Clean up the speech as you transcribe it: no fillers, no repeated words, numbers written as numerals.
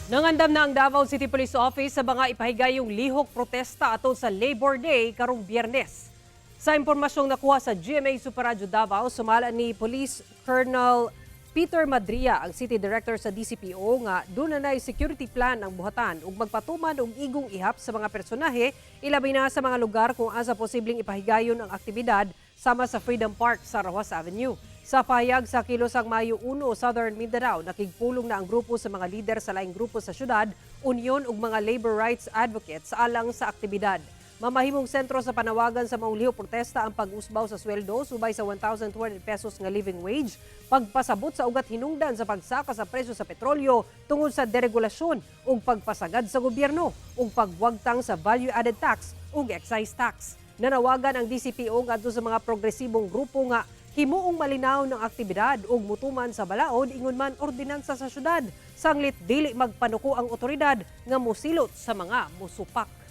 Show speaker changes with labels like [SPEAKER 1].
[SPEAKER 1] Nangandam na ang Davao City Police Office sa mga ipahigayong lihok-protesta atol sa Labor Day karong Biyernes. Sa impormasyong nakuha sa GMA Super Radio Davao, sumala ni Police Colonel Peter Madria, ang City Director sa DCPO, nga doon na security plan ang buhatan ug magpatuman og igong ihap sa mga personahe, ilabi na sa mga lugar kung asa posibleng ipahigayon ang aktibidad sama sa Freedom Park sa Rojas Avenue. Sa pahayag sa kilosang Mayo 1, Southern Mindanao, nakigpulong na ang grupo sa mga lider sa laing grupo sa syudad, union ug mga labor rights advocates alang sa aktibidad. Mamahimong sentro sa panawagan sa maong lihok-protesta ang pag-usbaw sa sweldo subay sa 1,200 pesos nga living wage, pagpasabot sa ugat hinungdan sa pagsaka sa presyo sa petrolyo tungod sa deregulasyon ug pagpasagad sa gobyerno ug pagwagtang sa value-added tax ug excise tax. Nanawagan ang DCPO ngadto sa mga progresibong grupo nga himuong malinaw ng aktibidad ug mutuman sa balaod ingon man ordinansa sa syudad. Sanglit dili magpanuko ang otoridad nga mosilot sa mga musupak.